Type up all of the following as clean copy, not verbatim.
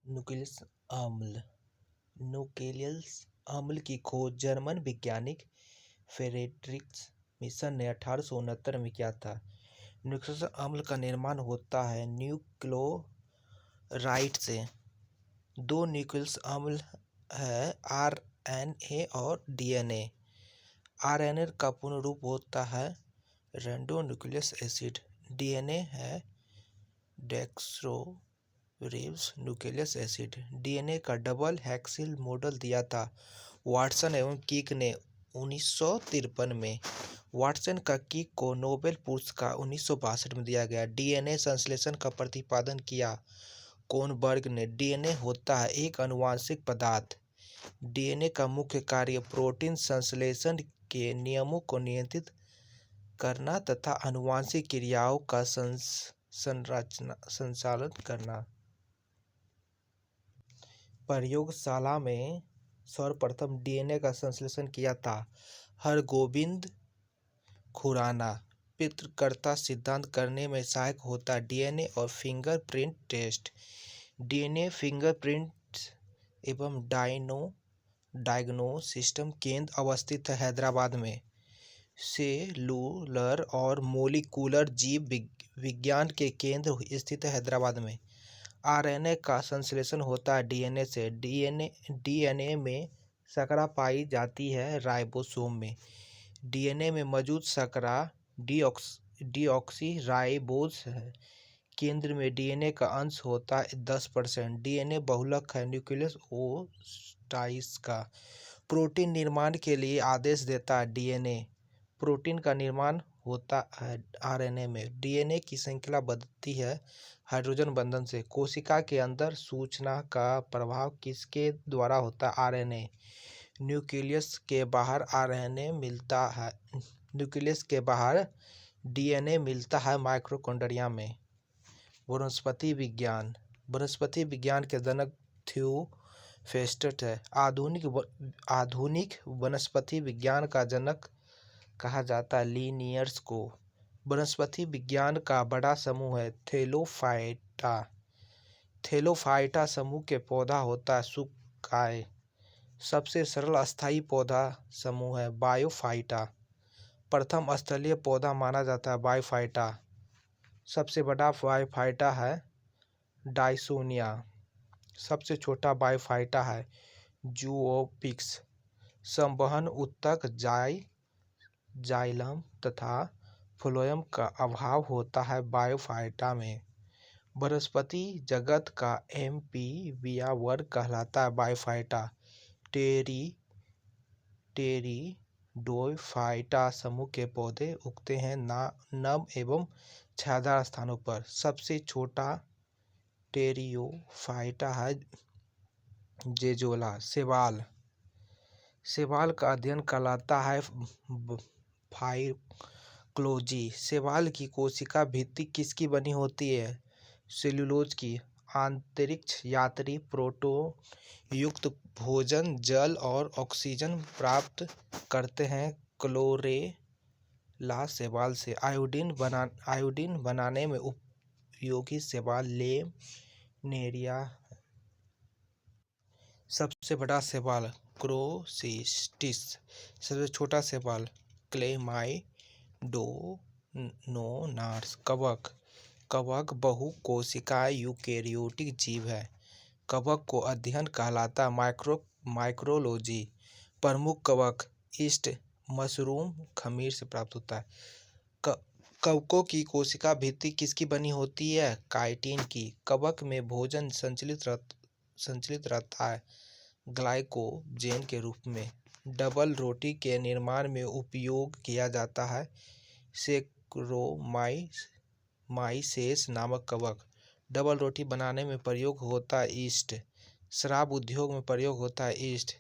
Nucleus अम्ल। Nucleus अम्ल की खोज जर्मन वैज्ञानिक फ्रेडरिक मिशन ने 1869 में किया था। न्यूक्लियस अम्ल का निर्माण होता है न्यूक्लियोराइड से। दो न्यूक्लियस अम्ल है आरएनए और डीएनए। आरएनए का पूर्ण रूप होता है रेंडोन्यूक्लियस एसिड। डीएनए है डेक्सट्रोरिबोस न्यूक्लियस एसिड। डीएनए का डबल हेक्सिल मॉडल दिया था वाटसन एवं किक ने 1953 में। वाटसन का किक को नोबेल पुरस्कार 1962 में दिया गया। डीएनए संश्लेषण का प्रतिपादन किया कोनबर्ग ने। डीएनए होता है एक आनुवंशिक पदार्थ। डीएनए का मुख्य कार्य प्रोटीन संश्लेषण के नियमों को नियंत्रित करना तथा आनुवंशिक क्रियाओं का संचालन करना। प्रयोगशाला में सर्वप्रथम डीएनए का संश्लेषण किया था हरगोबिंद खुराना। पत्रकारिता सिद्धांत करने में सहायक होता है डीएनए और फिंगरप्रिंट टेस्ट। डीएनए फिंगरप्रिंट एवं डायग्नोस सिस्टम केंद्र अवस्थित है हैदराबाद में। सेलुलर और मोलिकुलर जीव विज्ञान के केंद्र स्थित है हैदराबाद में। आरएनए का संश्लेषण होता है डीएनए से। डीएनए में शर्करा पाई जाती है राइबोसोम में। डीएनए में मौजूद शर्करा डीऑक्सीराइबोज है। केंद्र में डीएनए का अंश होता है 10%। डीएनए बहुलक है न्यूक्लियस ओसाइट्स का। प्रोटीन निर्माण के लिए आदेश देता है डीएनए। प्रोटीन का निर्माण होता है आरएनए में। डीएनए की श्रृंखला बनती है हाइड्रोजन बंधन से। कोशिका के अंदर सूचना का प्रवाह किसके द्वारा होता है? आरएनए। न्यूक्लियस के बाहर आरएनए मिलता है। न्यूक्लियस के बाहर डीएनए मिलता है माइटोकॉन्ड्रिया में। वनस्पति विज्ञान। वनस्पति विज्ञान के जनक थियोफेस्टस है। आधुनिक वनस्पति विज्ञान का जनक कहा जाता है लिनियर्स को। वनस्पति विज्ञान का बड़ा समूह है थैलोफाइटा। थैलोफाइटा समूह के पौधा होता है सुकाए। सबसे सरल अस्थायी पौधा समूह है बायोफाइटा। प्रथम स्थलीय पौधा माना जाता है बायोफाइटा। सबसे बड़ा बायोफाइटा है डायसोनिया। सबसे छोटा बायोफाइटा है जूओपिक्स। संवहन ऊतक जाइलम तथा फ्लोएम का अभाव होता है बायोफाइटा में। वनस्पति जगत का एम्फीबिया वर्ग कहलाता है बायोफाइटा। टेरिडोफाइटा समूह के पौधे उगते हैं नम एवं छायादार स्थानों पर। सबसे छोटा टेरिडोफाइटा है जेजोला। शैवाल का अध्ययन कहलाता है फाइकोलॉजी। शैवाल की कोशिका भित्ति किसकी बनी होती है? सेल्यूलोज की। अंतरिक्ष यात्री प्रोटीन युक्त भोजन जल और ऑक्सीजन प्राप्त करते हैं क्लोरेला शैवाल से। आयोडीन बनाने में उपयोगी शैवाल लेमनेरिया। सबसे बड़ा शैवाल क्रोसिस्टिस। सबसे छोटा शैवाल क्लेमाइडोमोनास। कवक बहुकोशिकीय यूकेरियोटिक जीव है। कवक को अध्ययन कहलाता है माइक्रोलॉजी। प्रमुख कवक ईस्ट मशरूम खमीर से प्राप्त होता है। कवकों की कोशिका भित्ति किसकी बनी होती है? काइटिन की। कवक में भोजन संचलित रहता है ग्लाइकोजेन के रूप में। डबल रोटी के निर्माण में उपयोग किया जाता है सैक्रोमाइसेस नामक कवक। डबल रोटी बनाने में प्रयोग होता है ईस्ट। शराब उद्योग में प्रयोग होता है ईस्ट।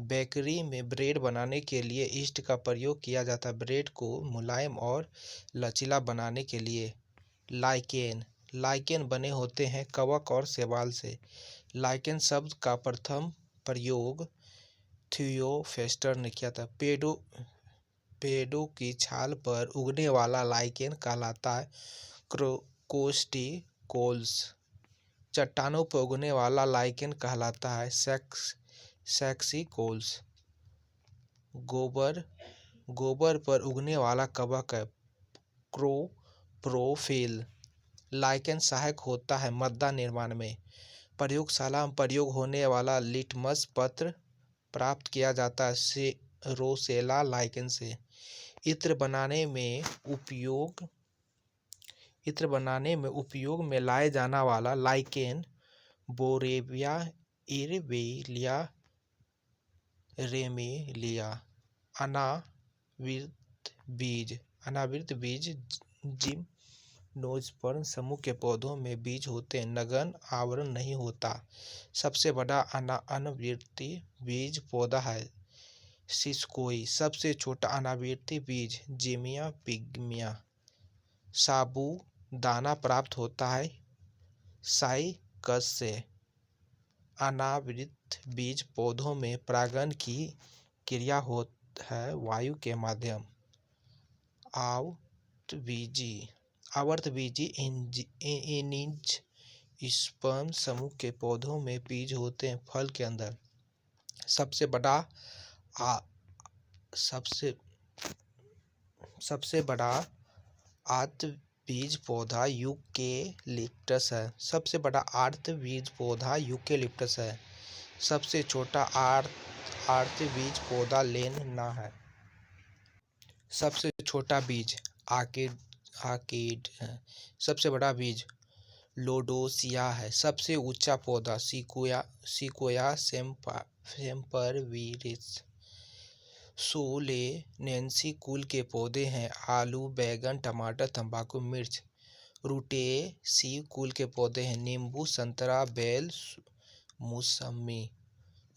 बेकरी में ब्रेड बनाने के लिए ईस्ट का प्रयोग किया जाता है। ब्रेड को मुलायम और लचीला बनाने के लिए। लाइकेन बने होते हैं कवक और शैवाल से। लाइकेन शब्द का प्रथम प्रयोग थियोफेस्टस ने किया था। पेड़ों की छाल पर उगने वाला लाइकेन कहलाता है कोस्टिकोल्स। चट्टानों पर उगने वाला लाइकेन कहलाता है सैक्सिकोल्स। गोबर पर उगने वाला कवक है क्लोरोफिल। लाइकेन सहायक होता है मृदा निर्माण में। प्रयोगशाला में प्रयोग होने वाला लिटमस पत्र प्राप्त किया जाता है रोसेला लाइकेन से। इत्र बनाने में उपयोग में लाए जाने वाला लाइकेन बोरेविया इरबेलिया रेमेलिया। अनावृत बीज जिम्नोस्पर्म समूह के पौधों में बीज होते हैं, नगन आवरण नहीं होता। सबसे बड़ा अनावृत बीज पौधा है सिसकोई। सबसे छोटा अनावृत बीज जेमिया पिग्मिया। साबूदाना प्राप्त होता है साइकस से। अनावृत बीज पौधों में परागण की क्रिया होती है वायु के माध्यम। आवृतबीजी एंजियोस्पर्म समूह के पौधों में बीज होते हैं फल के अंदर। सबसे बड़ा आवृतबीज पौधा यूकेलिप्टस है। सबसे बड़ा आवृतबीज पौधा यूकेलिप्टस है। सबसे छोटा आवृतबीज पौधा लेना है। सबसे छोटा बीज आर्किड है। सबसे बड़ा बीज लोडोसिया है। सबसे ऊंचा पौधा सिकोया सेम्परविरिस। सोलेनेसी कुल के पौधे हैं आलू, बैंगन, टमाटर, तंबाकू, मिर्च। रूटेसी कुल के पौधे हैं नींबू, संतरा, बेल, मौसमी।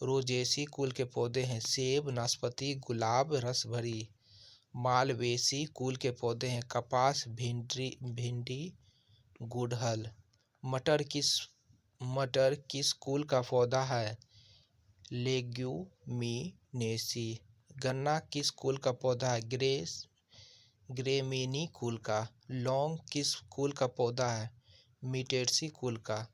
रोजेसी कुल के पौधे हैं सेब, नाशपाती, गुलाब, रसभरी। मालवेसी कुल के पौधे हैं कपास, भिंडी, गुड़हल। मटर किस कुल का पौधा है लेग्यूमिनेसी। गन्ना किस कुल का पौधा है ग्रेमिनी कुल का। लौंग किस कुल का पौधा है मिटेसी कुल का।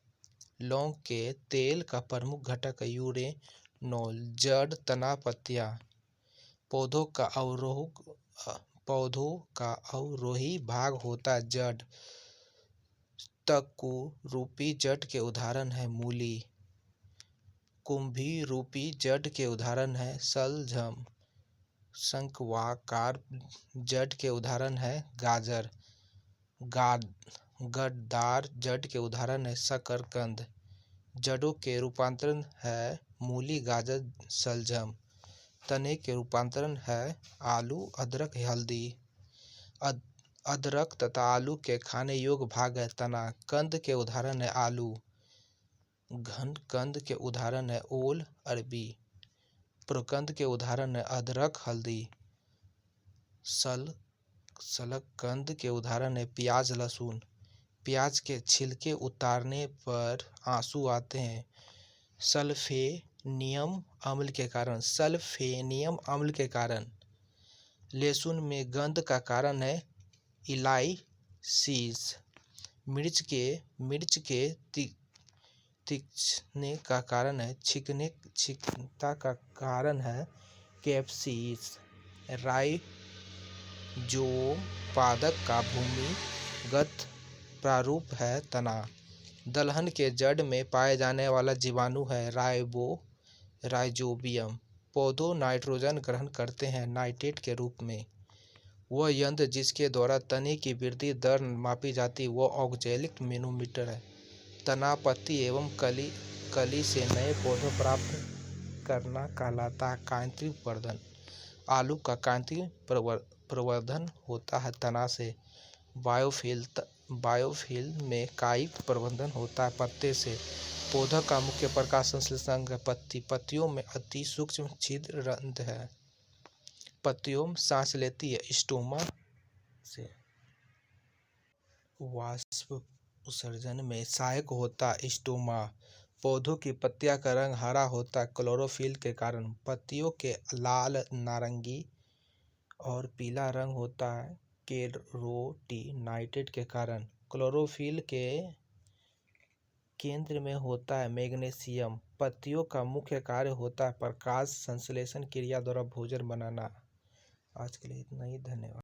लौंग के तेल का प्रमुख घटक है यूरेनोल। जड़, तना, पत्तियां। पौधों का अवरोही भाग होता है जड़। तकुरूपी जड़ के उदाहरण है मूली। कुंभीरूपी जड़ के उदाहरण है शलजम। शंक्वाकार जड़ के उदाहरण है गाजर। गड्ढादार जड़ के उदाहरण है शकरकंद। जड़ों के रूपांतरण है मूली, गाजर, शलजम। तने के रूपांतरण है आलू, अदरक, हल्दी। अदरक तथा आलू के खाने योग्य भाग है तना। कंद के उदाहरण है आलू। घन कंद के उदाहरण है ओल, अरबी। प्रकंद के उदाहरण है अदरक, हल्दी। शलगकंद के उदाहरण है प्याज, लहसुन। प्याज के छिलके उतारने पर आंसू आते हैं सल्फेनियम अम्ल के कारण। लहसुन में गंध का कारण है इलायसिस। मिर्च के तीक्ष्णता का कारण है छिकता का कारण है कैप्सिस। राइजोम का भूमिगत प्रारूप है तना। दलहन के जड़ में पाए जाने वाला जीवाणु है राइजोबियम। पौधे नाइट्रोजन ग्रहण करते हैं नाइट्रेट के रूप में। वह यंत्र जिसके द्वारा तने की वृद्धि दर मापी जाती है वह ऑक्जेलिक मैनोमीटर है। तना, पत्ती एवं कली से नए पौधे प्राप्त करना कहलाता है कायांतरिक प्रवर्धन। आलू का कायांतरिक प्रवर्धन होता है तना से। बायोफिल में कायिक प्रवर्धन होता है पत्ते से। पौधा का मुख्य प्रकाश संश्लेषण अंग है पत्तियों में अति सूक्ष्म छिद्र रंध्र है। पत्तियों सांस लेती है स्टोमा से। वाष्प उत्सर्जन में सहायक होता है स्टोमा। पौधों की पत्तियों का रंग हरा होता है क्लोरोफिल के कारण। पत्तियों के लाल, नारंगी और पीला रंग होता है कैरोटीनाइड के कारण। क्लोरोफिल केंद्र में होता है मैग्नीशियम। पत्तियों का मुख्य कार्य होता है प्रकाश संश्लेषण क्रिया द्वारा भोजन बनाना। आज के लिए इतना ही, धन्यवाद।